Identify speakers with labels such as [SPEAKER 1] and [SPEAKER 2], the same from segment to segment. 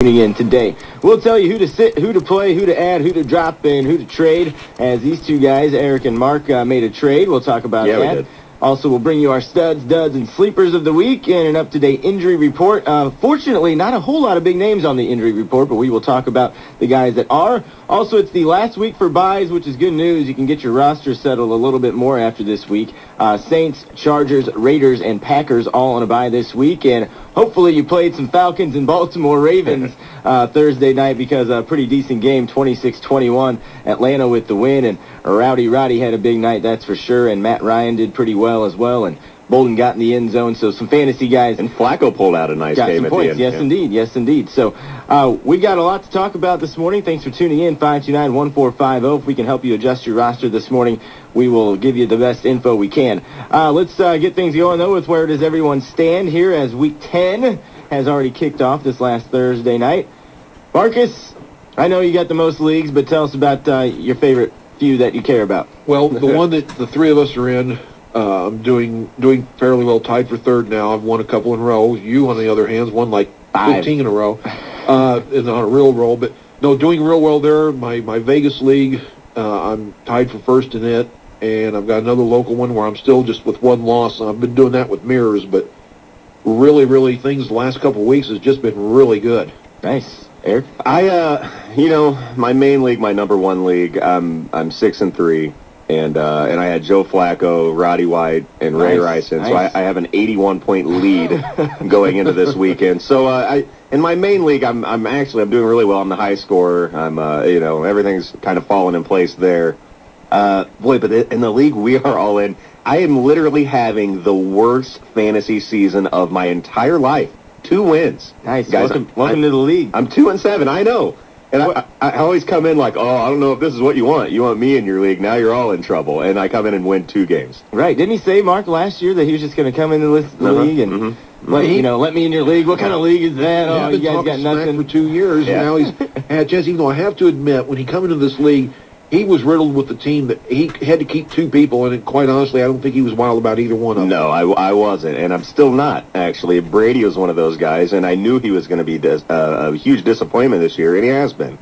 [SPEAKER 1] tuning in today. We'll tell you who to sit, who to play, who to add, who to drop, and who to trade. As these two guys, Eric and Mark, made a trade. We'll talk about that.
[SPEAKER 2] We did.
[SPEAKER 1] Also, we'll bring you our studs, duds, and sleepers of the week and an up-to-date injury report. Fortunately, not a whole lot of big names on the injury report, but we will talk about the guys that are. Also, it's the last week for buys, which is good news. You can get your roster settled a little bit more after this week. Saints, Chargers, Raiders, and Packers all on a bye this week. And hopefully you played some Falcons and Baltimore Ravens Thursday night because a pretty decent game, 26-21. Atlanta with the win, and Rowdy Roddy had a big night, that's for sure. And Matt Ryan did pretty well as well. And Bolden got in the end zone, so some fantasy guys.
[SPEAKER 2] And Flacco pulled out a nice game at the end.
[SPEAKER 1] Yes, indeed. Yes, indeed. So we've got a lot to talk about this morning. Thanks for tuning in, 529-1450. If we can help you adjust your roster this morning, we will give you the best info we can. Let's get things going, though, with where does everyone stand here as Week 10 has already kicked off this last Thursday night. Marcus, I know you got the most leagues, but tell us about your favorite few that you care about.
[SPEAKER 3] Well, the one that the three of us are in, I'm doing fairly well, tied for third now. I've won a couple in a row. You, on the other hand, won like 15 in a row, and on a real roll. But no, doing real well there. My Vegas league, I'm tied for first in it, and I've got another local one where I'm still just with one loss. I've been doing that with mirrors, but really things the last couple of weeks has just been really good.
[SPEAKER 1] Nice. Eric?
[SPEAKER 2] My main league, my number one league, I'm 6-3. And I had Joe Flacco, Roddy White, and Ray Rice in. So I have an 81-point lead going into this weekend. So in my main league, I'm doing really well. I'm the high scorer. I'm everything's kind of falling in place there. But in the league we are all in, I am literally having the worst fantasy season of my entire life. 2 wins.
[SPEAKER 1] Nice, guys. Welcome to the league.
[SPEAKER 2] I'm 2-7. I know. And I always come in like, I don't know if this is what you want. You want me in your league. Now you're all in trouble. And I come in and win 2 games.
[SPEAKER 1] Right. Didn't he say, Mark, last year that he was just going to come in the league and let me in your league? What kind of league is that?
[SPEAKER 3] Yeah,
[SPEAKER 1] you guys got nothing.
[SPEAKER 3] For 2 years, and now he's had a chance. Even though I have to admit, when he come into this league, he was riddled with the team that he had to keep 2 people, and quite honestly, I don't think he was wild about either one of them.
[SPEAKER 2] No, I wasn't, and I'm still not, actually. Brady was one of those guys, and I knew he was going to be a huge disappointment this year, and he has been.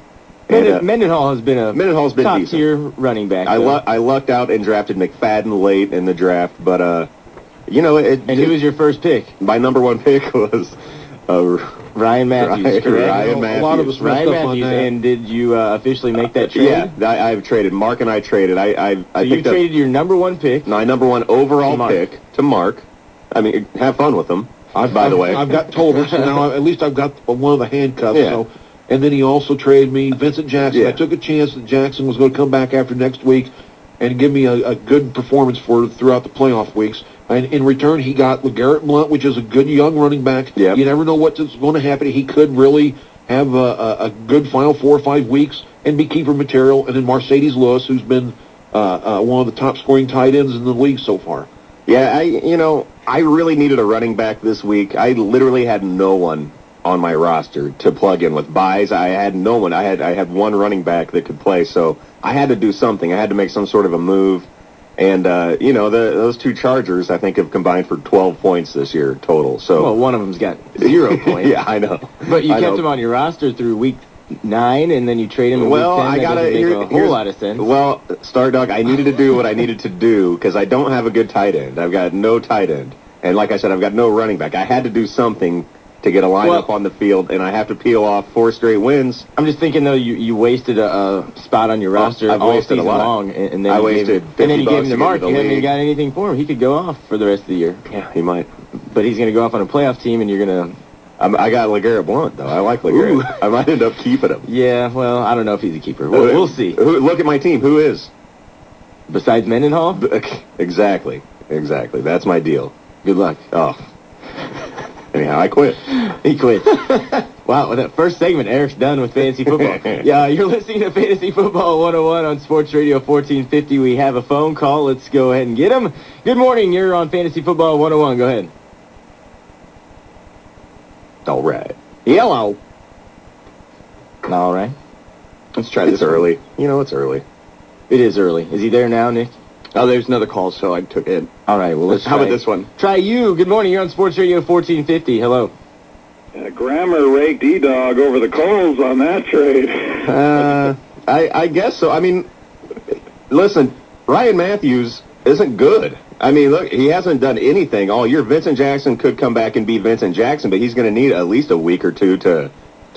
[SPEAKER 1] Mendenhall has been a top-tier running back.
[SPEAKER 2] I lucked out and drafted McFadden late in the draft, but,
[SPEAKER 1] who was your first pick?
[SPEAKER 2] My number one pick was
[SPEAKER 1] Ryan Matthews, correct?
[SPEAKER 2] Ryan Matthews.
[SPEAKER 3] A lot of us messed up on that.
[SPEAKER 1] And did you officially make that trade?
[SPEAKER 2] Yeah, I've traded. Mark and I traded.
[SPEAKER 1] You traded your number one pick?
[SPEAKER 2] My number one overall pick to Mark. I mean, have fun with him, by the way.
[SPEAKER 3] I've got Tolbert, so now at least I've got one of the handcuffs.
[SPEAKER 2] Yeah.
[SPEAKER 3] So, and then he also traded me Vincent Jackson.
[SPEAKER 2] Yeah.
[SPEAKER 3] I took a chance that Jackson was going to come back after next week and give me a good performance throughout the playoff weeks. And in return, he got LeGarrette Blount, which is a good young running back.
[SPEAKER 2] Yep.
[SPEAKER 3] You never know what's going to happen. He could really have a good final 4 or 5 weeks and be keeper material. And then Mercedes Lewis, who's been one of the top scoring tight ends in the league so far.
[SPEAKER 2] Yeah, I really needed a running back this week. I literally had no one on my roster to plug in with buys. I had no one. I had one running back that could play, so I had to do something. I had to make some sort of a move. And, those 2 Chargers, I think, have combined for 12 points this year total. So,
[SPEAKER 1] well, one of them's got 0 points.
[SPEAKER 2] Yeah, I know.
[SPEAKER 1] But you kept him on your roster through Week 9, and then you trade him in Week 10.
[SPEAKER 2] I got to
[SPEAKER 1] make a whole lot of sense.
[SPEAKER 2] Well, Stardog, I needed to do what I needed to do because I don't have a good tight end. I've got no tight end. And like I said, I've got no running back. I had to do something to get a lineup on the field, and I have to peel off 4 straight wins.
[SPEAKER 1] I'm just thinking, though, you wasted a spot on your roster
[SPEAKER 2] I've
[SPEAKER 1] all
[SPEAKER 2] wasted
[SPEAKER 1] season
[SPEAKER 2] a lot.
[SPEAKER 1] long, and then
[SPEAKER 2] I wasted $50
[SPEAKER 1] and then you gave him the Mark.
[SPEAKER 2] to
[SPEAKER 1] You
[SPEAKER 2] get
[SPEAKER 1] haven't
[SPEAKER 2] into the
[SPEAKER 1] got anything for him. He could go off for the rest of the year.
[SPEAKER 2] Yeah, he might.
[SPEAKER 1] But he's going to go off on a playoff team, and you're going to...
[SPEAKER 2] I got LeGarrette Blount, though. I like LeGarrette. I might end up keeping him.
[SPEAKER 1] Yeah, well, I don't know if he's a keeper. We'll see.
[SPEAKER 2] Look at my team. Who is?
[SPEAKER 1] Besides Mendenhall?
[SPEAKER 2] Exactly. That's my deal.
[SPEAKER 1] Good luck.
[SPEAKER 2] Oh. Anyhow, I quit.
[SPEAKER 1] He quit. Wow, with that first segment, Eric's done with fantasy football. Yeah, you're listening to Fantasy Football 101 on Sports Radio 1450. We have a phone call. Let's go ahead and get him. Good morning. You're on Fantasy Football 101. Go ahead.
[SPEAKER 2] All right.
[SPEAKER 1] Yellow. All right.
[SPEAKER 2] Let's try this early. It's early.
[SPEAKER 1] It is early. Is he there now, Nick?
[SPEAKER 2] Oh, there's another call, so I took it.
[SPEAKER 1] All right, well, let's
[SPEAKER 2] How about this one?
[SPEAKER 1] Try you. Good morning. You're on Sports Radio 1450. Hello.
[SPEAKER 4] Grammer raked E-Dog over the coals on that trade.
[SPEAKER 2] I guess so. I mean, listen, Ryan Matthews isn't good. I mean, look, he hasn't done anything all year. Vincent Jackson could come back and be Vincent Jackson, but he's going to need at least a week or two to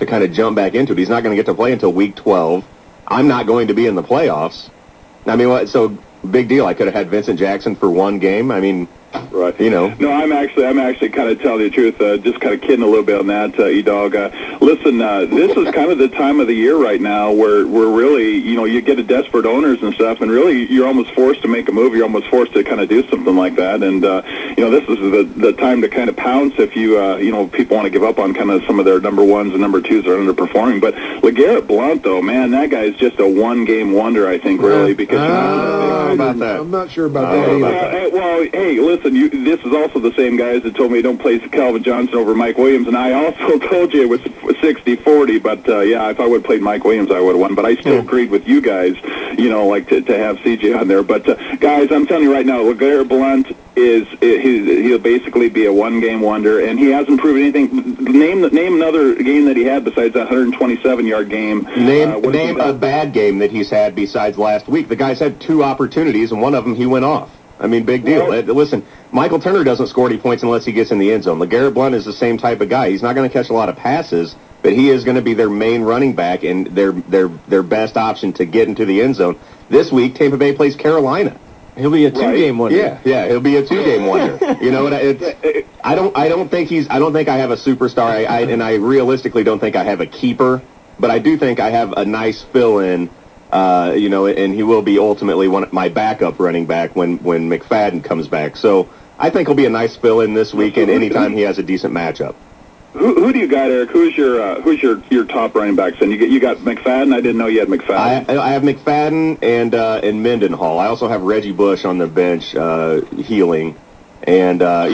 [SPEAKER 2] kind of jump back into it. He's not going to get to play until week 12. I'm not going to be in the playoffs. I mean, what? So big deal. I could have had Vincent Jackson for one game. I mean,
[SPEAKER 4] right.
[SPEAKER 2] You know.
[SPEAKER 4] No, I'm actually kind of telling you the truth. Just kind of kidding a little bit on that, E-Dog. Listen, this is kind of the time of the year right now where really, you get a desperate owners and stuff, and really you're almost forced to make a move. You're almost forced to kind of do something like that. And this is the time to kind of pounce if people want to give up on kind of some of their number ones and number twos that are underperforming. But LeGarrette Blount, though, man, that guy is just a one-game wonder, I think, really, because
[SPEAKER 2] about that.
[SPEAKER 3] I'm not sure about that either.
[SPEAKER 4] Well, hey, listen, this is also the same guys that told me don't play Calvin Johnson over Mike Williams, and I also told you it was 60-40, but if I would have played Mike Williams, I would have won. But I still agreed with you guys, like to have CJ on there. But guys, I'm telling you right now, LeGarrette Blount he'll basically be a one-game wonder, and he hasn't proven anything. Name another game that he had besides that 127-yard game.
[SPEAKER 2] Name a bad game that he's had besides last week. The guy's had 2 opportunities, and one of them he went off. I mean, big deal. Listen, Michael Turner doesn't score any points unless he gets in the end zone. LeGarrette Blount is the same type of guy. He's not going to catch a lot of passes, but he is going to be their main running back and their best option to get into the end zone. This week, Tampa Bay plays Carolina.
[SPEAKER 1] He'll be a 2-game wonder.
[SPEAKER 2] Yeah, he'll be a 2-game wonder. You know what? I don't think I have a superstar. I realistically don't think I have a keeper, but I do think I have a nice fill-in. And he will be ultimately my backup running back when McFadden comes back. So I think he'll be a nice fill-in this weekend anytime he has a decent matchup.
[SPEAKER 4] Who do you got, Eric? Who's your top running backs? And you got McFadden. I didn't know you had McFadden.
[SPEAKER 2] I have McFadden and Mendenhall. I also have Reggie Bush on the bench healing, and I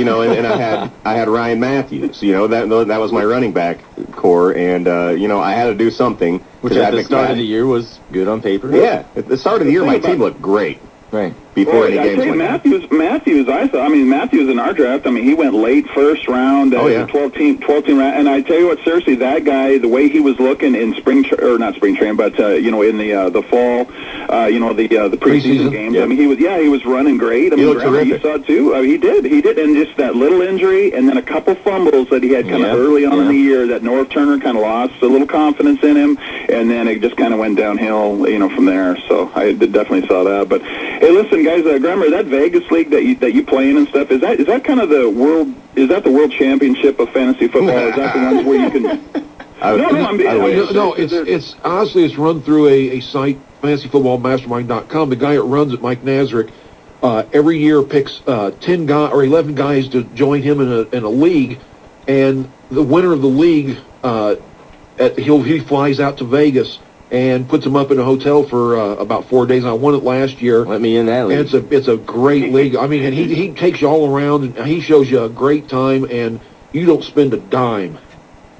[SPEAKER 2] had Ryan Matthews. That was my running back core, and I had to do something.
[SPEAKER 1] Which at the start of the year was good on paper.
[SPEAKER 2] Yeah, at the start of the year, my team looked great.
[SPEAKER 1] Right.
[SPEAKER 2] Before any games went
[SPEAKER 4] Matthews, Matthews in our draft, he went late first round, 12 team round, and I tell you what, seriously, that guy, the way he was looking in not spring training, but in the fall, the preseason games,
[SPEAKER 2] yeah.
[SPEAKER 4] he was running great.
[SPEAKER 2] He looked terrific.
[SPEAKER 4] You saw it too. He did, and just that little injury, and then a couple fumbles that he had kind of early on in the year that North Turner kind of lost a little confidence in him, and then it just kind of went downhill, from there. So I definitely saw that. But hey, listen, guys, Grammer, that Vegas league that you play in and stuff, is that kind of the world? Is that the world championship of fantasy football? Is that the ones where you can?
[SPEAKER 3] It's honestly it's run through a site, fantasyfootballmastermind.com. The guy that runs it, Mike Nazarick, every year picks 10 guys or 11 guys to join him in a league, and the winner of the league, he flies out to Vegas and puts them up in a hotel for about 4 days. I won it last year.
[SPEAKER 1] Let me in that league.
[SPEAKER 3] And it's a great league. I mean, and he takes you all around, and he shows you a great time, and you don't spend a dime.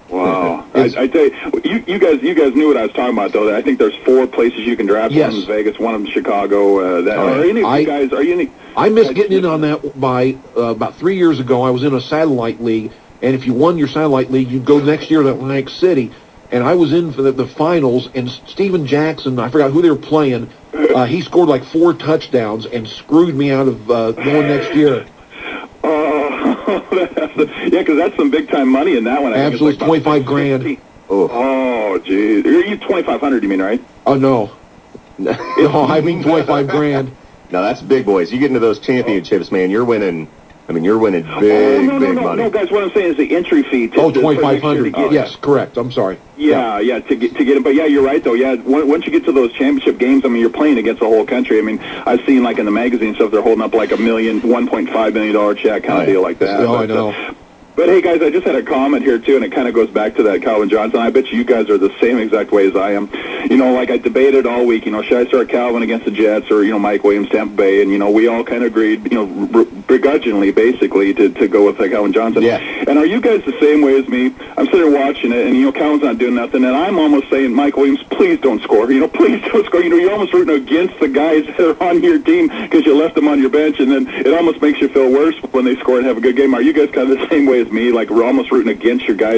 [SPEAKER 4] Wow. I tell you, you guys knew what I was talking about, though. I think there's 4 places you can draft.
[SPEAKER 3] Yes.
[SPEAKER 4] One in Vegas, one in Chicago.
[SPEAKER 3] I missed getting in on that by about 3 years ago. I was in a satellite league, and if you won your satellite league, you'd go next year to Atlantic City. And I was in for the finals, and Steven Jackson, I forgot who they were playing, he scored like 4 touchdowns and screwed me out of going next year.
[SPEAKER 4] Because that's some big-time money in that one.
[SPEAKER 3] Absolutely, like $25,000.
[SPEAKER 4] Oh, geez. You're $2,500, you mean, right?
[SPEAKER 3] Oh, no. No, I mean $25,000.
[SPEAKER 2] No, that's big boys. You get into those championships, man, you're winning... you're winning big money.
[SPEAKER 4] No, guys, what I'm saying is the entry fee.
[SPEAKER 3] $2,500. Yes, correct. I'm sorry.
[SPEAKER 4] Yeah, to get it. But yeah, you're right though. Yeah, once you get to those championship games, you're playing against the whole country. I've seen like in the magazine stuff, they're holding up like $1.5 million check kind of deal like that.
[SPEAKER 3] Oh, I know.
[SPEAKER 4] But hey, guys, I just had a comment here too, and it kind of goes back to that Calvin Johnson. I bet you guys are the same exact way as I am. Like I debated all week. Should I start Calvin against the Jets or Mike Williams, Tampa Bay? And we all kind of agreed, begrudgingly, basically, to go with Calvin Johnson.
[SPEAKER 2] Yeah.
[SPEAKER 4] And are you guys the same way as me? I'm sitting there watching it, and Calvin's not doing nothing, and I'm almost saying, Mike Williams, please don't score. Please don't score. You're almost rooting against the guys that are on your team because you left them on your bench, and then it almost makes you feel worse when they score and have a good game. Are you guys kind of the same way as me? Like we're almost rooting against your guys